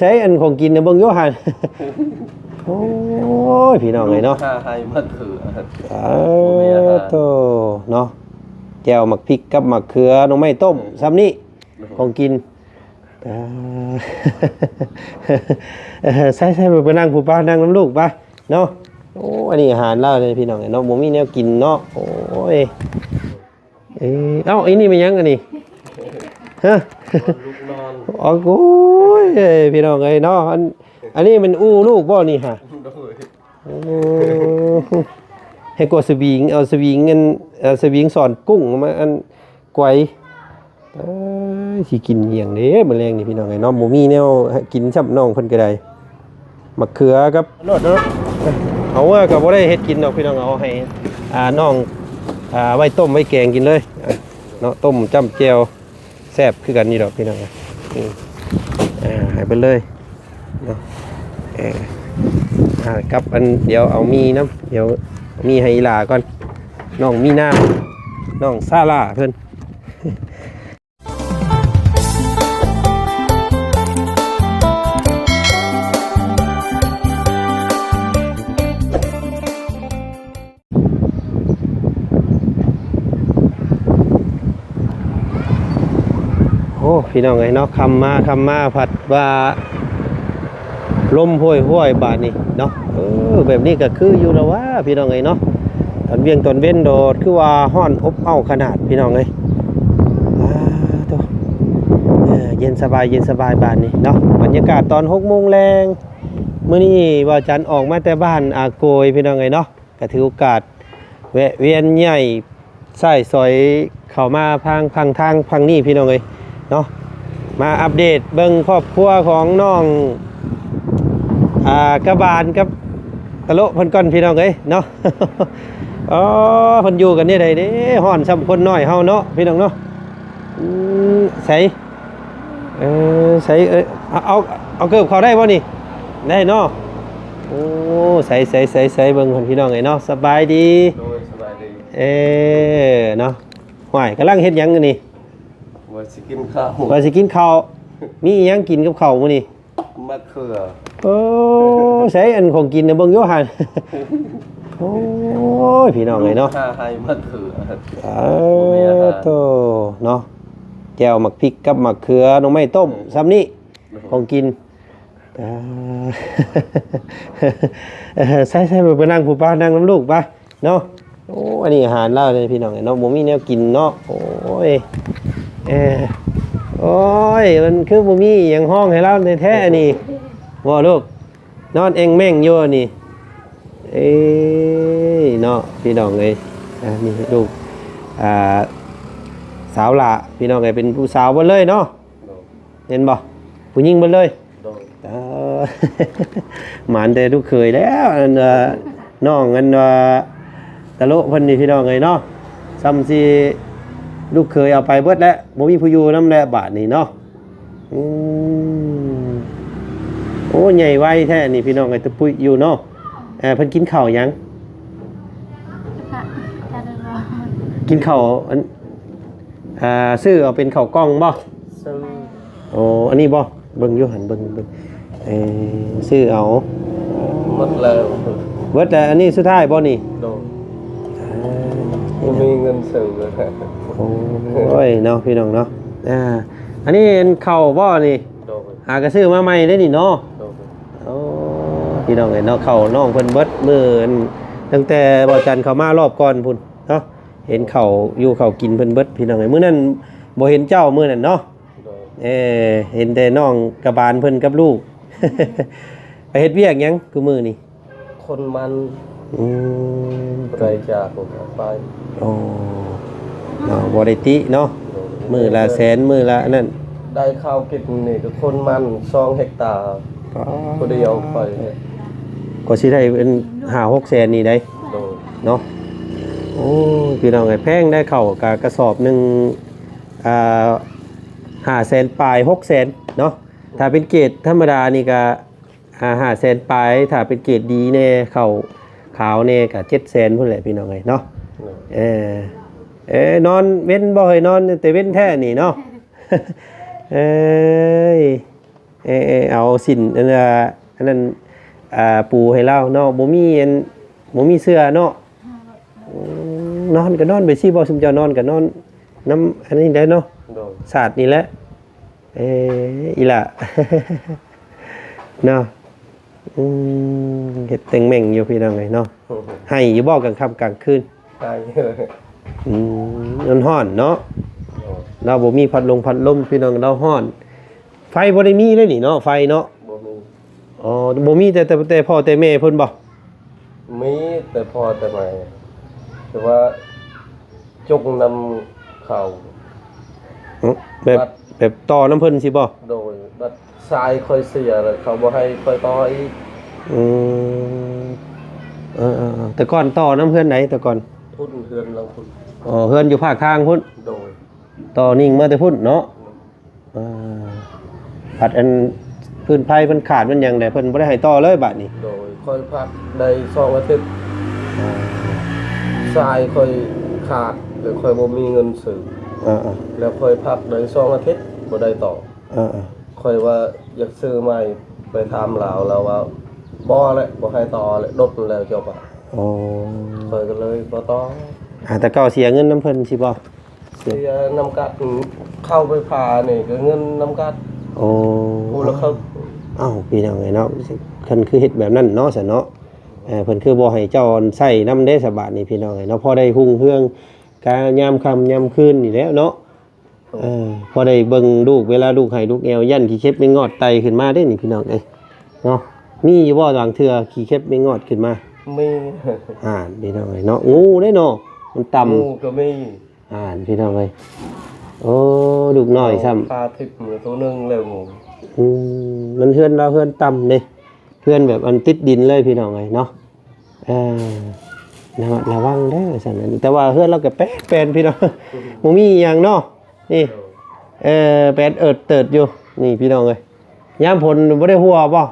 ใช้อันของกินนะเบิ่งโยหันโอ้ยพี่น้องเลยเนาะให้มาถือโตเนาะแจ่วหมักพริกกับหมักเขือน้องไม้ต้มซ้ำนี่ของกินใช่ไปนั่งผู้ป้านั่งน้ำลูกไปเนาะโอ้อันนี้อาหารเล่าเลยพี่น้องเนาะบ่มีแนวกินเนาะโอ้ยเอ้าอันนี้มันยังอันนี้ฮะลูกนอนอ๋อโอ้ยพี่น้องเอ้ยเนาะอันนี้มันอู้ลูกบ่นี่ฮะให้กดสวิงเอาสวิงเงินสวิงสอนกุ้งมาอันไกวสิกินอย่างนี้แมลงนี่พี่น้องไอ้น้องบ่มีแนวกินช้ำน้องเพิ่นก็ได้มะเขือครับโนดเนาะเอาว่าก็บ่ได้เฮ็ดกินดอกพี่น้องเอาให้น้องไว้ต้มไว้แกงกินเลยเนาะต้มจ้ำแจ่วแซ่บคือกันนี่ดอกพี่น้องให้ไปเลยเนาะกับอันเดี๋ยวเอามีน้ำเดี๋ยวมีให้อีหลาก่อนน้องมีหน้าน้องซาร่าเพิ่นโอ้พี่น้องไงเนาะคำมาผัดว่าลมห้วยบาดนี่เนาะแบบนี้ก็คืออยู่แล้วว่าพี่น้องไงเนาะตอนเวียงตอนเว้นโดดคือว่าห้อนอบอ้าวขนาดพี่น้องไงตัวเย็นสบายบาดนี่เนาะบรรยากาศตอน6 โมงแรงมื้อนี้ว่าจันออกมาแต่บ้านอาโกยพี่น้องไงเนาะก็ถือโอกาสแวะเวียนใหญ่ใส่ซอยเข้ามาพังนี่พี่น้องไงเนาะมาอัปเดตเบิ่งครอบครัวของน้องกระบาลกับตะโลเพิ่นก่อนพี่น้องเอ้ยเนาะอ๋อเพิ่นอยู่กันนี่ได้เด้ฮ้อนซ้ำคนน้อยเฮาเนาะพี่น้องเนาะใส่ใส่เอาเกือบเข้าได้บ่นี่ได้เนาะโอ้ใส่เบิ่งเพิ่นพี่น้องเอ้ยเนาะสบายดีโดยสบายดีเนาะห้วยกำลังเฮ็ดหยังกันนี่ว่าสิกินข้าวมีหยังกินกับข้าวมื้อนี้มะเขือโอ้ใช้อันของกินนะเบิ่งโยหันโอ้ยพี่น้องเลยเนาะให้มาถือโตเนาะแจ่วหมักพริกกับหมักเขือน้องไม้ต้มซ้ำนี่ของกินใช่ไปนั่งผู้ป้านั่งน้ำลูกไปเนาะโอ้อันนี้อาหารเล่าเลยพี่น้องเนาะบ่มีแนวกินเนาะโอ้ยโอ้ยมันคือบ่มีอย่างห้องให้เราในแท้นี่ว่าลูกนอนเองแม่งโยนี่เนาะพี่น้องเอ้ยนี่ลูกสาวละพี่น้องเอ้ยเป็นผู้สาวเบิดเลยเนาะเห็นบ่ผู้หญิงเบิดเลยหมานแต่ลูกเคยแล้วน้องอันตะโลเพิ่นนี่พี่น้องเอ้ยเนาะซ้ำสิลูกเคยเอาไปเบิดแล้วบ่มีผู้อยู่นำแลบาทนี่เนาะโอ้ใหญ่ไวแท้นี่พี่น้องไอ้ตะปุยอยู่เนาะเพิ่นกินข้าวยังกินข้าวซื้อเอาเป็นข้าวกล้องบ่ซื้อโอ้อันนี้บ่เบิ่งอยู่หั่นเบิ่งซื้อเอาหมดแล้วเบิดแล้วอันนี้สุดท้ายบ่นี่โดนมีเงินซื้อโอ้ยเนาะพี่น้องเนาะอันนี้ข้าวบ่นี่หากระซื้อมาใหม่ได้นี่เนาะโอ้พี่น้องเอ้ยเนาะข้าวน้องเพิ่นเบิดมื้อตั้งแต่บ่จันเข้ามารอบก่อนพุ่นเนาะเห็นข้าวอยู่ข้าวกินเพิ่นเบิดพี่น้องเอ้ยมื้อนั้นบ่เห็นเจ้ามื้อนั้นเนาะเห็นแต่น้องกระบาลเพิ่นกับลูกไปเฮ็ดเวียกหยังคือมื้อนี่คนมันไรจากผมไปโอ้เนาะบ่ได้ติเนาะมื้อละแสนมื้อละนั่นได้ข้าวกินนี่ก็คนมัน2 เฮกตาร์ก็เดียวไปก็สิได้เป็น5-6 แสนนี่ได้เนาะโอ้พี่น้องไอ้แพงได้เข้ากระสอบนึง5 แสนปลาย6 แสนเนาะถ้าเป็นเกรดธรรมดานี่ก็5 แสนปลายถ้าเป็นเกรดดีแน่เข้าขาวแน่ก็7 แสนพุ่นแหละพี่น้องเอ้ยเนาะนอนเว้นบ่เฮ้ยนอนแต่เว้นแท้นี่เนาะ เอาสินอันนั้นปูให้เราเนาะบ่มีเสื้อเนาะนอนก็นอนไปสิบ่ซุมเจ้านอนก็นอนน้ำอันนี้ได้เนาะ โดย ศาสตร์นี่แหละอีหล่ะ เนาะเฮ็ดเต็งแม่งอยู่พี่น้องเอ้ยเนาะให้อยู่บ่กลางค่ำกลางคืน ได้ มันร้อนเนาะเราบ่มีพัดลมพี่น้องเราร้อนไฟบ่ได้มีเลยนี่เนาะไฟเนาะ บ่มี อ๋อบ่มีแต่พ่อแต่แม่เพิ่นบ่ มีแต่พอแต่ไม่แต่ว่าจุกนำเขา แบบต่อน้ำเพิ่นสิบ่ โดยบัดทรายค่อยเสียแล้วเขาบ่ให้ค่อยต่ออีก อืมแต่ก่อนต่อน้ำเพิ่นไหนแต่ก่อน พุ่นเฮือนลังพุ่น อ๋อเพิ่นอยู่ภาคทางพุ่น โดย ต่อนิ่งมาแต่พุ่นเนาะผัดอันพื้นไผมันขาดมันหยังได้เพิ่นบ่ได้ให้ต่อเลยบัดนี้ โดยค่อยพักได้2อาทิตย์ทรายค่อยขาดแล้วค่อยบ่มีเงินซื้อ อ่า แล้วค่อยพักได้2อาทิตย์บ่ได้ต่อ ค่อยว่าอยากซื้อใหม่ไปถามลาวแล้วว่าบ่แล้วบ่ให้ต่อแล้วดดแล้วจบอ่ะ อ๋อ ค่อยก็เลยบ่ต่อ แต่เก่าเสียเงินน้ำเพิ่นสิบ่ เสียน้ำกัดเข้าไปพานี่ก็เงินน้ำกัด โอ้ ผู้ละครึ่ง อ้าวพี่น้องไงเนาะเพิ่นคือเฮ็ดแบบนั้นเนาะซะเนาะเพิ่นคือบ่ให้เจ้าใช้น้ำเด้สบายนี่พี่น้องไงเนาะพอได้หุ่งเฮืองกายามค่ำยามคืนนี่แหล้วเนาะพอได้เบิ่งลูกเวลาลูกให้ลูกแอวยันขี้เข็บไม่งอดไตขึ้นมาได้นี่พี่น้องเอ้ยเนาะมีอยู่บ่บางเทื่อขี้เข็บไม่งอดขึ้นมา มี พี่น้องเอ้ยเนาะงูได้เนาะมันต่ำ งูก็มี พี่น้องเอ้ยโอ้ลูกน้อยซ้ำ พาทิพย์มือตัวหนึงแล้วงู มันเฮือนเราเฮือนต่ำเด้เฮือนแบบอันติดดินเลยพี่น้องเอ้ยเนาะระวังเด้อซั่นนั้นแต่ว่าเฮือนเราก็แป้นพี่น้องบ่มีหยังเนาะนี่แป้นเอิดเติดอยู่นี่พี่น้องเอ้ยยามฝนบ่ได้หัวบ่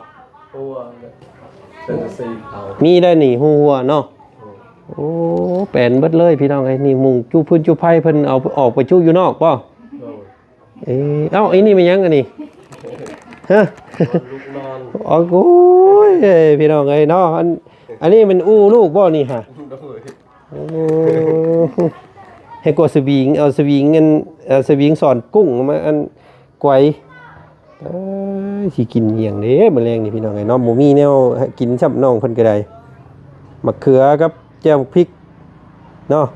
ตัวเป็นสีเอา มีได้นี่หัวเนาะโอ้แป้นเบิดเลยพี่น้องเอ้ยนี่มุงจูพื้นจูไผเพิ่นเอาออกไปจูอยู่นอกบ่ โดย ไอ้นี่มันยังอันนี้ฮะ ลูกนอน อ๋อโอ้ยพี่น้องเอ้ยเนาะอันนี้มันอู้ลูกบ่นี่ฮะ โดย โอ้ให้กดสวิงเอาสวิงเงินสวิงสอนกุ้งมาอันไกวสิกินอหย่างเด้แมลงนี่พี่น้องไอ้น้องบ่มีแนวให้กินซับน้องเพิ่นก็ได้มะเขือกับแจ่วพริกเนาะ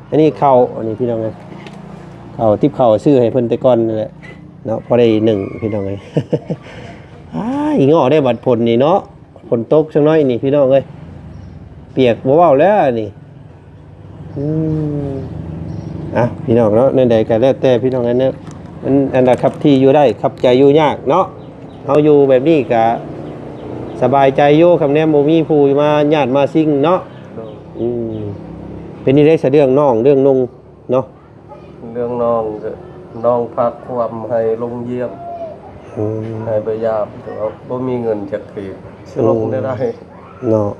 อันนี้ข้าวอันนี้พี่น้องไอ้ข้าวทิพข้าวซื้อให้เพิ่นแต่ก่อนนั่นแหละเนาะพอได้หนึ่งพี่น้องไอ้ อีงอได้บัดผลนี่เนาะฝนตกจังน้อยนี่พี่น้องเอ้ยเปียกบ่เว้าแล้วนี่พี่น้องเนาะในใดก็แล้วแต่พี่น้องนั้นเนาะอันน่ะครับที่อยู่ได้ครับใจอยู่ยากเนาะเฮาอยู่แบบนี้ก็สบายใจอยู่คำแนมบ่มีผู้มาญาติมาซิ่งเนาะ โดย เป็นนี่ได้สะเรื่องน้องเรื่องนุ่งเนาะ เรื่องน้องก็น้องพักความให้ลงเยี่ยมให้ไปยามแต่ว่าบ่มีเงินจักทีสิลงได้ เนาะ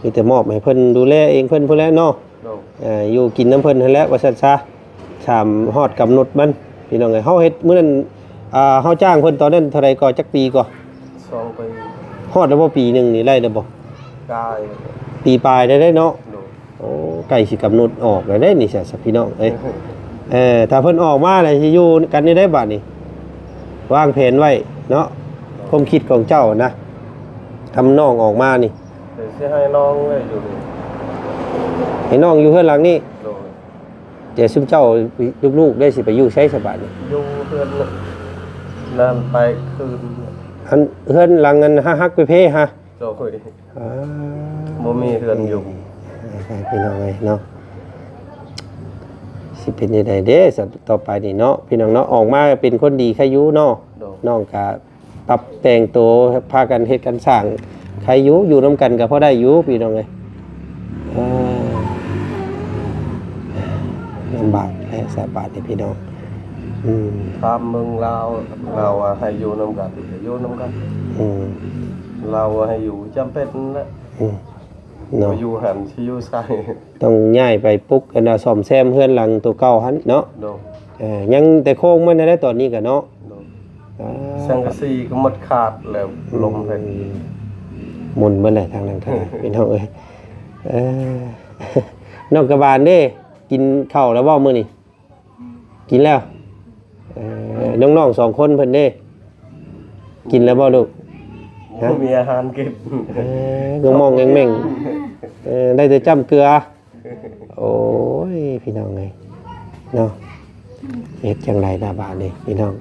มีแต่มอบให้เพิ่นดูแลเองเพิ่นพุ่นแหล้วเนาะ โดย อยู่กินน้ำเพิ่นนั่นแหละว่าซั่นซะชามฮอดกำหนดมันพี่น้องเอ้ยเฮาเฮ็ดมื้อนั้นเฮาจ้างเพิ่นตอนนั้นเท่าใดก็จักปีก็ 2 ปี ฮอดแล้วบ่ปีหนึงนี่ไล่ได้บ่ กาย ปีปลายได้เนาะ โดย โอ้ใกล้สิกำหนดออกแล้วได้นี่ซะพี่น้องเอ้ยถ้าเพิ่นออกมาแล้วสิอยู่กันได้บัดนี้วางแผนไว้เนาะความคิดของเจ้านะทำน้องออกมานี่ เดี๋ยวสิให้น้องไว้อยู่นี่ ให้น้องอยู่เฮือนหลังนี้ โดย เดี๋ยวซุมเจ้าลูกๆได้สิไปอยู่ใช้สบายนี่ อยู่เพื่อนนั่นไปคืน อันเฮือนหลังอันฮักๆไปเพ่ฮะ โดยบ่มีเพื่อนอยู่ พี่น้องเลยเนาะสิเป็นยังไงเด้สัปต่อไปนี่เนาะพี่น้องเนาะออกมาเป็นคนดีใครอยู่เนาะ โดย น้องก็ปรับแต่งตัวพากันเฮ็ดกันสร้างใครอยู่ร่วมกันก็พอได้อยู่พี่น้องเลยลำบากและสบายนี่พี่น้อง ตามเมืองลาวเราอะให้อยู่นำกันอยู่นำกันเราอะให้อยู่จำเป็นแล้ว เนาะ อยู่หันสิอยู่ใส่ ต้องย้ายไปปุ๊กอันน่ะซ่อมแซมเฮือนหลังตัวเก่าหั่นเนาะ โด ยังแต่โครงมันได้ตอนนี้ก็เนาะ โด อ่า สังกะสีก็หมดขาดแล้วลมเลย หมุนเบิ่เลยทางนั้นทางนั้นพี่น้องเอ้ยเออน้องกระบาลเด้กินข้าวแล้วบ่มื้อนี้กินแล้วน้องๆ2คนเพิ่นเด้กินแล้วบ่ลูก มีอาหารกิน ก็มองแม่งได้แต่จ้ำเกลือโอ้ยพี่น้องไงเนาะเฮ็ดจังไรหน้าบ้านนี่พี่น้อง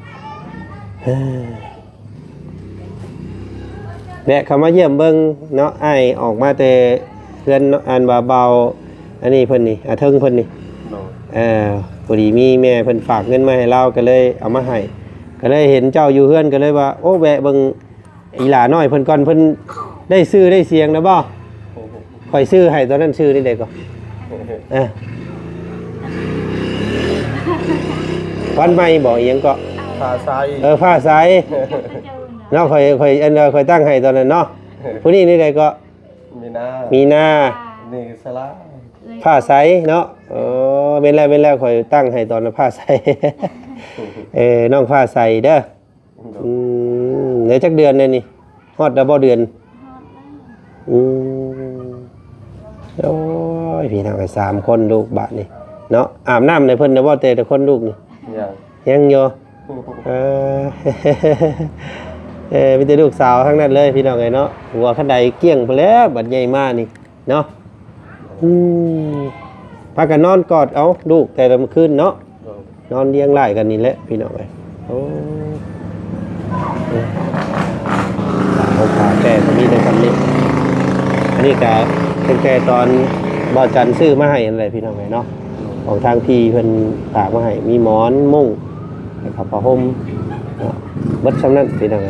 แวะเข้ามาเยี่ยมเบิ่งเนาะอ้ายออกมาแต่เพื่อนอันว่าเบาอันนี้เพิ่นนี่เทิงเพิ่นนี่พอดีมีแม่เพิ่นฝากเงินมาให้เราก็เลยเอามาให้ก็เลยเห็นเจ้าอยู่เฮือนก็เลยว่าโอ้แวะเบิ่งอีหลาน้อยเพิ่นก่อนเพิ่นได้ซื้อได้เสียงแล้วบ่ข่อยซื้อให้ตอนนั้นซื้อนี่ได้ก็วันใหม่บ่อีหยังก็ ผ้าใส ผ้าใสเนาะข่อยอันข่อยตั้งให้ตอนนั้นเนาะผู้นี้นี่ได้ก็มีนานี่สละ ผ้าใสเนาะเป็นแล้วข่อยตั้งให้ตอนนั้นผ้าใสน้องผ้าใสเด้อเดี๋ยวจักเดือนเลยนี่ฮอดดับเบิลเดือนโอ้ยพี่น้อง3คนลูกบาทนี่เนาะอาบน้ำในเพิ่นนะบ่แต่คนลูกนี่ยังอยู่มีแต่ลูกสาวทั้งนั้นเลยพี่น้องไงเนาะหัวขันใดเกี้ยงไปแล้วบัดใหญ่มากนี่เนาะพากันนอนกอดเอาลูกแต่ละคืนเนาะนอนเลี้ยงไล่กันนี่แหละพี่น้องไงโอ้ขาแก่ก็มีในคำนี้อันนี้ก็เป็นแก่ตอนบ่จันซื้อมาให้อะไรพี่น้องไงเนาะของทางพี่เพิ่นฝากมาให้มีหมอนมุ้งกับผ้าห่มวัดสำนักพี่น้องไง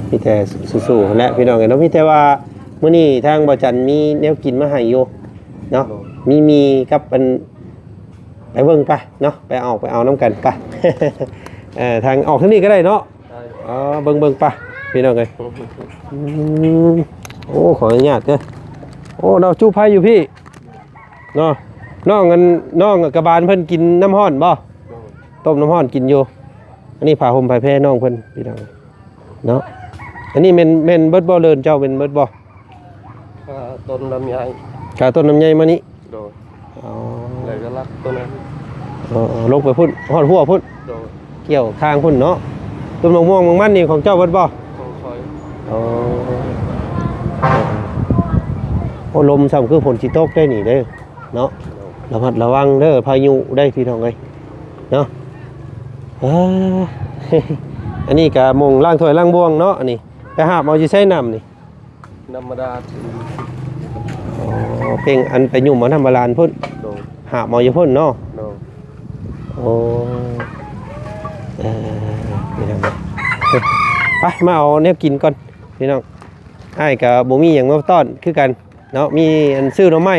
พี่แต่สู้ๆและพี่น้องไงเนาะพี่แต่ว่ามื้อนี้ทางบ่จันมีแนวกินมาให้อยู่เนาะมีกับเป็นไปเบิ่งไปเนาะไปเอาน้ำกันไปทางออกทางนี้ก็ได้เนาะเบิ่งไปพี่น้องไงโอ้ขออนุญาตเด้อโอ้เราจู้ไผ่อยู่พี่เนาะน้องกระบาลเพิ่นกินน้ำห้อนบ่ต้มน้ำห้อนกินอยู่อันนี้ผ้าห่มผ้าแพรน้องเพิ่นพี่น้องเนาะอันนี้แม่นเบิดบ่เลินเจ้าเป็นเบิดบ่ต้นลำไยกาต้นลำไยมานี่โดยเลยก็รักต้นนั้นลงไปพุ่นฮอดหัวพุ่นเกี่ยวทางพุ่นเนาะต้นมะม่วงมังมันนี่ของเจ้าเบิดบ่โอ้ลมซ้ำคือฝนสิตกได้นี่เด้อเนาะระมัดระวังเด้อพายุได้พี่น้องเอ้ยเนาะอันนี้ก็มงล้างถ้วยล้างบ่วงเนาะอันนี้ไปหาบเอาสิใช้น้ำนี่ธรรมดาเพ่งอันไปยุ่มมาทำบาลานพุ่นหาบเอาอยู่พุ่นเนาะโอ้พี่น้องไปมาเอาเนี่ยกินก่อนพี่น้องไอ้กับบ่มีอย่างมาต้อนคือกันเนาะมีอันซื้อหน่อไม้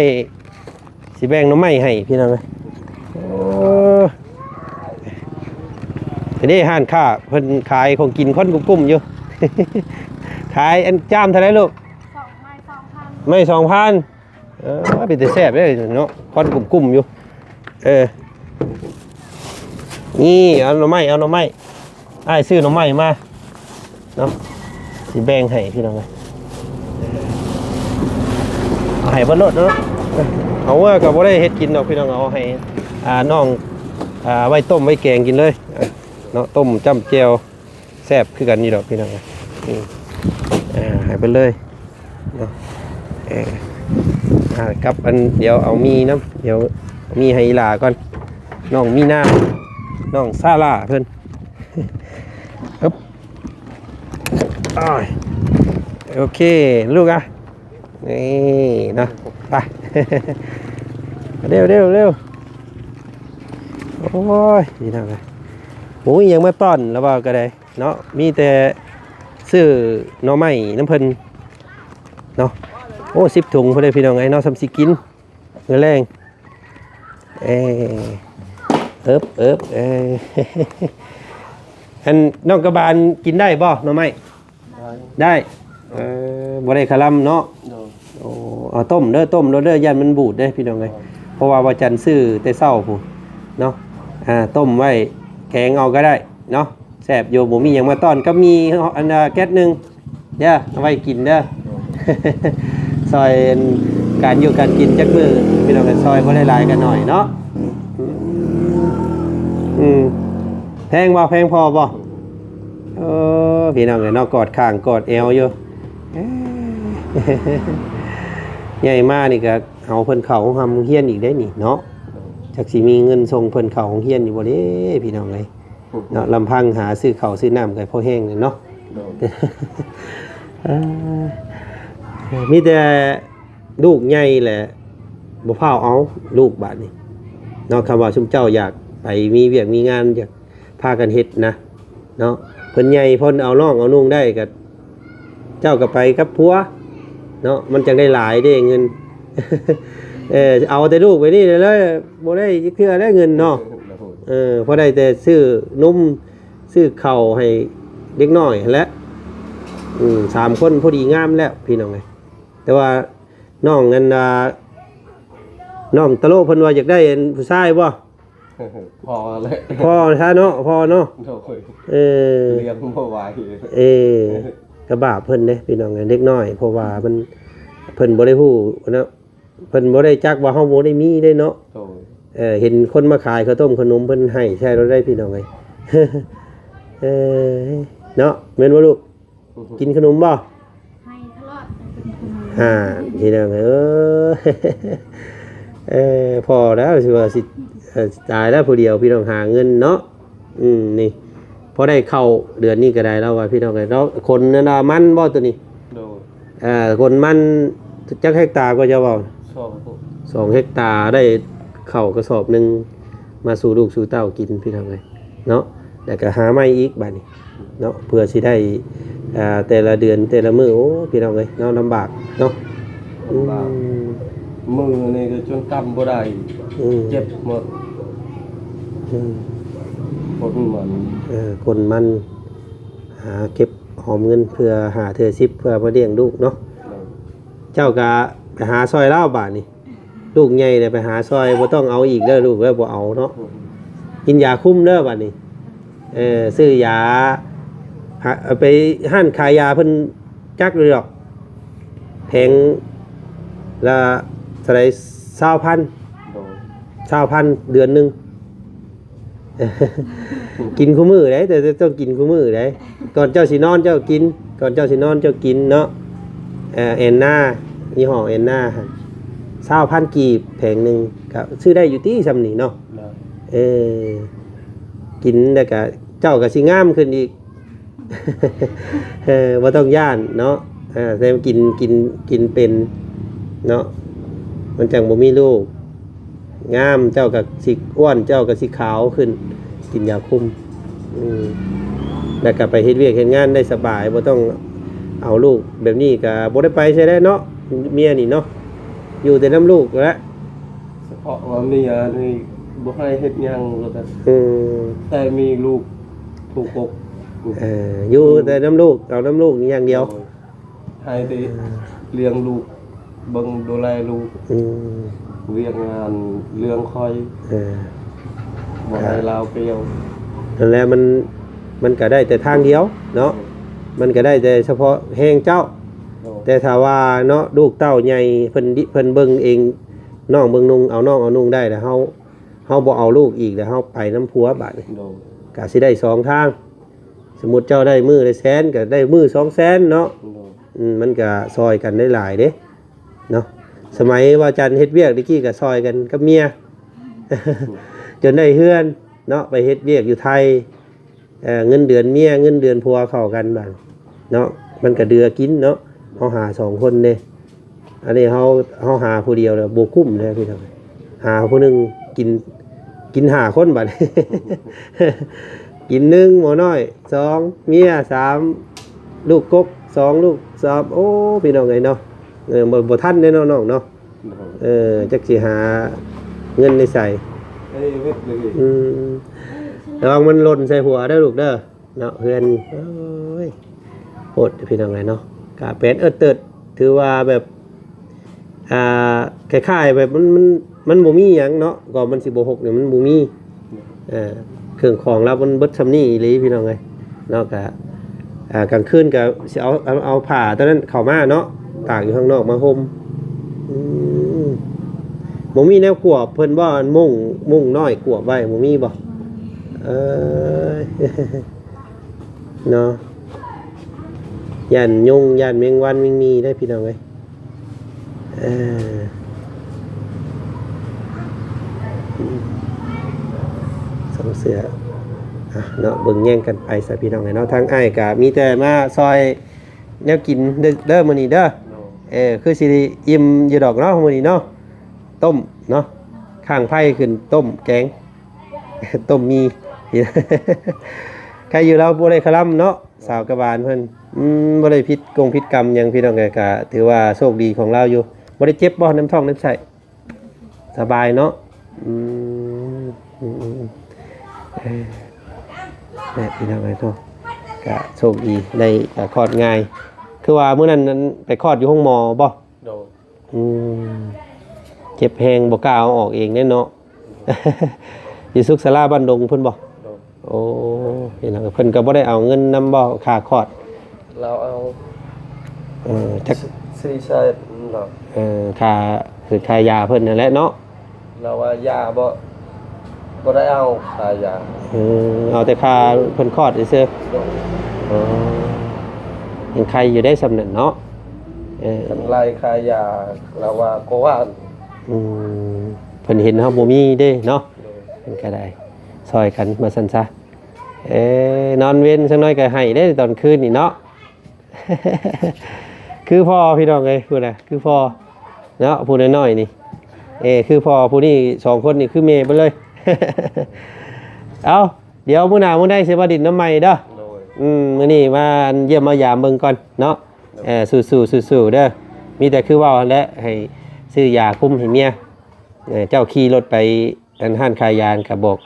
สิแบ่งหน่อไม้ให้พี่น้องเลยทีนี้ห้านค้าเพิ่นขายของกินคนกุ้มๆอยู่ขายอันจามเท่าไรลูกไม่2,000เป็นแต่แซ่บเลยเนาะคนกุ้มๆอยู่นี่เอาหน่อไม้ไอ้ซื้อหน่อไม้มาเนาะสิแบ่งให้พี่น้องเลยเอาให้เพิ่นโลดเนาะเอาว่าก็บ่ได้เฮ็ดกินดอกพี่น้องเอาให้น้องไว้ต้มไว้แกงกินเลยเนาะต้มจ้ำแจ่วแซ่บคือกันนี่ดอกพี่น้องให้ไปเลยเนาะกับอันเดี๋ยวเอามีน้ำเดี๋ยวมีให้อีหลาก่อนน้องมีน้ำน้องซาร่าเพิ่นปึ๊บโอเคลูกอ่ะนี่นะไปเร็วโอ้ยนี่ทำไงหมูยังไม่ป้อนแล้วว่าก็ได้เนาะมีแต่ซื้อหน่อไม้น้ำเพิ่นเนาะโอ้10 ถุงพอได้พี่น้องไงเนาะ30กินเงินแรงอันน้องกระบาลกินได้บ่หน่อไม้ได้บ่ได้คลำเนาะเอาต้มเด้อยันมันบูดได้พี่น้องไง ราะว่าบ่จันซื้อแต่เช้าพู้นเนาะต้มไว้แกงเอาก็ได้เนาะแซ่บอยู่บ่มีหยังมาต้อนก็มีอันแก๊สหนึงเด้อเอาไว้กินเด้อ ซอยการอยู่การกินจักมื้อพี่น้องกันซอยบ่ได้หลายกันหน่อยเนาะแพงบ่แพงพอบ่พี่น้องเนาะกอดข้างกอดเอวอยู่ ใหญ่มากนี่ก็เอาเพิ่นเข้าทำเฮียนอีกได้นี่เนาะจักสิมีเงินส่งเพิ่นเข้าเฮียนอยู่บ่เด้พี่น้องเอ้ยเนาะลำพังหาซื้อข้าวซื้อน้ำก็พอแห้งเลยเนาะ มีแต่ลูกใหญ่แหละบ่พาเอาลูกบาดนี้เนาะคำว่าชุมเจ้าอยากไปมีเวียกมีงานอยากพากันเฮ็ดนะเนาะเพิ่นใหญ่เพิ่นเอาน้องเอานุ่งได้ก็เจ้าก็ไปกับผัวเนาะมันจังได้หลายเด้เงิน เอาแต่ลูกไปนี่เลยบ่ได้เพื่อได้เงินเนาะพอได้แต่ซื้อนมซื้อข้าวให้เด็กน้อยและ3 คนพอดีงามแล้วพี่น้องไงแต่ว่าน้องนั้นน้องตะโลเพิ่นว่าอยากได้ผู้ชายบ่ พอเลย พอซะเนาะพอเนาะเรียนบ่ไหวกระบาเพิ่นเด้พี่น้องไงเด็กน้อยเพราะว่ามันเพิ่นบ่ได้ฮู้เนาะเพิ่นบ่ได้จักว่าเฮาบ่ได้มีได้เนาะเห็นคนมาขายข้าวต้มขนมเพิ่นให้ใช่เราได้พี่น้องไง เนาะแม่นบ่ลูกกินขนมบ่ให้ตลอด พี่น้องพอแล้วสิว่าสิตายแล้วผู้เดียวพี่น้องหาเงินเนาะนี่พอได้เข้าเดือนนี้ก็ได้แล้วว่าพี่น้องไงเนาะคนนั้นมันบ่ตัวนี้คนมันจักเฮกตาร์ก็จะเว้า2 เฮกตาร์ได้เข้ากระสอบนึงมาสู่ลูกสู่เต้ากินพี่น้องไงเนาะแล้วก็หาใหม่อีกบัดนี้เนาะเพื่อสิได้แต่ละเดือนแต่ละมื้อโอ้พี่น้องเอ้ยเนาะลำบากเนาะมือนี่ก็จนกำบ่ได้เจ็บหมดคนมันหาเก็บหอมเงินเพื่อหาเธอ10เพื่อมาเลี้ยงลูกเนาะเจ้าก็ไปหาซอยเล่าบาทนี่ลูกใหญ่เนี่ยไปหาซอยบ่ต้องเอาอีกเด้อลูกแล้วบ่เอาเนาะกินยาคุมเด้อบาดนี้ซื้อยาไปห้านขายยาเพิ่นจักเลยดอกแพงละเท่าไหร่ 20,000 เดือนนึง กินคู่มื้อได้แต่ต้องกินคู่มื้อได้ก่อนเจ้าสินอนเจ้ากินก่อนเจ้าสินอนเจ้ากินเนาะแอนนายี่ห้อแอนนา20,000 กีบแผงนึงก็ซื้อได้อยู่ที่ซำนี้เนาะกินแล้วก็เจ้าก็สิงามขึ้นอีก บ่ต้องย่านเนาะแต่กินเป็นเนาะมันจังบ่มีลูกงามเจ้าก็สิอ้วนเจ้าก็สิขาวขึ้นกินยาคุมแล้วก็ไปเฮ็ดเวียกเฮ็ดงานได้สบายบ่ต้องเอาลูกแบบนี้ก็บ่ได้ไปใช่ได้เนาะเมียนี่เนาะอยู่แต่น้ำลูกแล้วเฉพาะว่าเมียนี่บ่ให้เฮ็ดหยังแล้วก็แต่มีลูกถูกปกอยู่แต่น้ำลูกเอาน้ำลูกนี่อย่างเดียวให้แต่เลี้ยงลูกเบิ่งดูแลลูกเวียกงานเรื่องคอยบ่ให้ลาวเปรียวนั่นแหละมันก็ได้แต่ทางเดียวเนาะมันก็ได้แต่เฉพาะแห้งเจ้าแต่ถ้าว่าเนาะลูกเต้าใหญ่เพิ่นเบิ่งเองน้องเบิ่งนุ่งเอาน้องเอานุ่งได้แต่เฮาบ่เอาลูกอีกแต่เฮาไปน้ำผัวบาดนี้ก็สิได้2ทางสมมุติเจ้าได้มื้อละแสนก็ได้มื้อ200,000เนาะมันก็ซอยกันได้หลายเด้เนาะสมัยว่าจันเฮ็ดเวียกตะกี้ก็ซอยกันกับเมีย จนได้เฮือนเนาะไปเฮ็ดเวียกอยู่ไทยเงินเดือนเมียเงินเดือนผัวเข้ากันบัดเนาะมันก็เดือกินเนาะเฮาหา2 คนเด้อันนี้เฮาหาผู้เดียวแล้วบ่คุ้มเลยพี่น้องหาผู้นึงกิน5 คนบัด กิน1หมอน้อย2เมีย3ลูกกก2ลูก3โอ้พี่น้องเอ้ยเนาะบ่ทันเด้เนาะน้องเนาะจักสิหาเงินได้ใส่ระวังมันหล่นใส่หัวเด้อลูกเด้อเนาะเฮือนโอ้ยโหดพี่น้องเอ้ยเนาะกะเป็ดเติดถือว่าแบบคล้ายๆแบบมัน มันบ่มีหยังเนาะก็มันสิบ่หกเนี่ยมันบ่มีเครื่องของเรามันเบิดซำนี้อีหลีพี่น้องเอ้ยเนาะก็กลางคืนก็สิเอาผ้าตอนนั้นเข้ามาเนาะตากอยู่ข้างนอกมาห่มบ่มีแนวกวบเพิ่นบ่มุ่งน้อยกวบไว้บ่มีบ่เนาะย่านยุงย่านแมงวันแมงมีได้พี่น้องเอ้ยสองเสือเนาะเบิ่งแย่งกันไปซะพี่น้องเอ้ยเนาะทางอ้ายก็มีแต่มาซอยแนวกินเด้อมื้อนี้เด้อคือสิอิ่มอยู่ดอกเนาะมื้อนี้เนาะต้มเนาะข้างไผขึ้นต้มแกงต้มมีใครอยู่เราบ่ได้คลำเนาะสาวกระบาลเพิ่นบ่ได้ผิดกรรมหยังพี่น้องก็ถือว่าโชคดีของเราอยู่บ่ได้เจ็บบ่น้ำท้องน้ำไส้สบายเนาะนี่พี่น้องเอ้ยเนาะก็โชคดีได้คลอดง่ายคือว่ามื้อนั้นไปคลอดอยู่ห้องหมอบ่โดนเจ็บแฮงบ่กล้าเอาออกเองแน่เนาะอยู่สุขศาลาบ้านดงเพิ่นบ่โอ้พี่น้องเพิ่นก็บ่ได้เอาเงินนำบ่ค่าคลอดเราเอาจักซีใช่เนาะค่าคือค่ายาเพิ่นนั่นแหละเนาะเราว่ายาบ่ได้เอาค่ายาเอาแต่ค่าเพิ่นคลอดซื่อๆยังใครอยู่ได้สำเร็จเนาะกันไล่ค่ายาเราว่าก็ว่าเพิ่นเห็นเฮาบ่มีเด้เนาะเพิ่นก็ได้ซอยกันมาซั่นซะนอนเว้นสักหน่อยก็ให้ได้ตอนคืนนี่เนาะคือพ่อพี่น้องเอ้ยพูดน่ะคือพ่อเนาะผู้น้อยๆนี่คือพ่อผู้นี้2คนนี่คือแม่เบิดเลยเอาเดี๋ยวมื้อหน้ามื้อใดสิมาดินน้ำใหม่เด้อมื้อนี้มาเยี่ยมมายามเบิ่งก่อนเนาะสู้ๆเด้อมีแต่คือว่าและให้ซื้อยาคุมให้เมียเจ้าขี่รถไปอันห้านขายยาก็บอก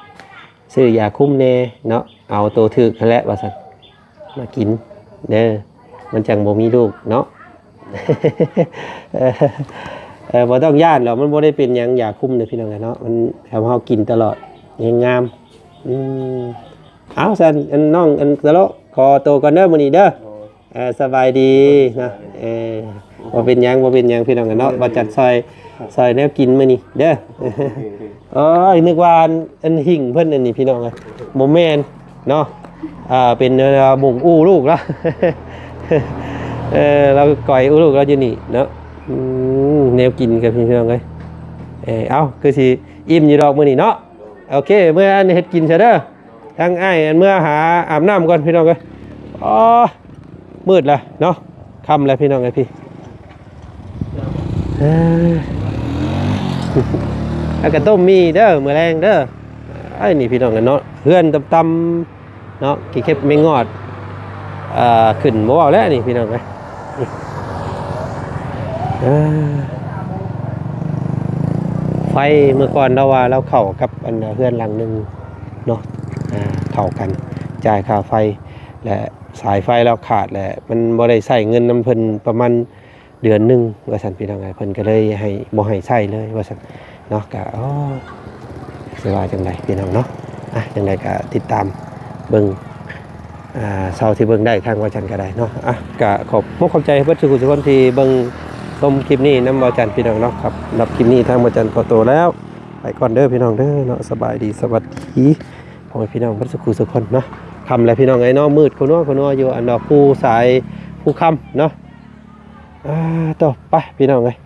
ซื้อยาคุ้มแน่เนาะเอาตัวถึกนั่นแหละว่าซั่นมากินเด้อมันจังบ่มีลูกเนาะบ่ต้องย่านหรอกมันบ่ได้เป็นหยังยาคุ้มเด้อพี่น้องเนาะมันทำเฮากินตลอดงามเอาซั่นอันน้องอันตะโลขอตัวก่อนเด้อมื้อนี้เด้อสบายดีนะบ่เป็นหยังพี่น้องเนาะบ่จัดซอยแนวกินมื้อนี้เด้อนึกว่าอันหิ่งเพิ่นอันนี้พี่น้องเลยบ่แม่นเนาะเป็นหม่งอู้ลูกแล้วเราก่อยอู้ลูกเราอยู่นี่เนาะแนวกินกับพี่น้องเลยเอาคือสิอิ่มอยู่ดอกมื้อนี้เนาะโอเคเมื่ออันเฮ็ดกินซะเด้อทางอ้ายอันเมื่อหาอาบน้ำก่อนพี่น้องเลยมืดแล้วเนาะค่ำแล้วพี่น้องเลยพี่แล้วก็ต้มมีเด้อมื้อแรงเด้อไอ้นี่พี่น้องกันเนาะเฮือนตำๆเนาะกี่เข็บไม่งอดขึ้นบ่เอาแล้วนี่พี่น้องเอ้ยไฟเมื่อก่อนเราว่าเราเข้ากับอันเฮือนหลังนึงเนาะเข้ากันจ่ายค่าไฟและสายไฟเราขาดแหละมันบ่ได้ใช้เงินนำเพิ่นประมาณเดือนนึงว่าซั่นพี่น้องเอ้ยเพิ่นก็เลยให้บ่ให้ใช้เลยว่าซั่นเนาะก็สิว่าจังไดพี่น้องเนาะจังไดก็ติดตามเบิ่งเช้าที่เบิ่งได้ทางว่าจันก็ได้เนาะก็ขอบใจเพิ่นทุกคนที่เบิ่งชมคลิปนี้นำว่าจันพี่น้องเนาะครับรับคลิปนี้ทางว่าจันขอตัวแล้วไปก่อนเด้อพี่น้องเด้อเนาะสบายดีสวัสดีพ่อพี่น้องเพิ่นทุกคนเนาะคำแล้วพี่น้องไอ้เนาะมืดคนนัวอยู่อันดอกผู้สายผู้ค่ำเนาะต่อไปพี่น้องเอ้ย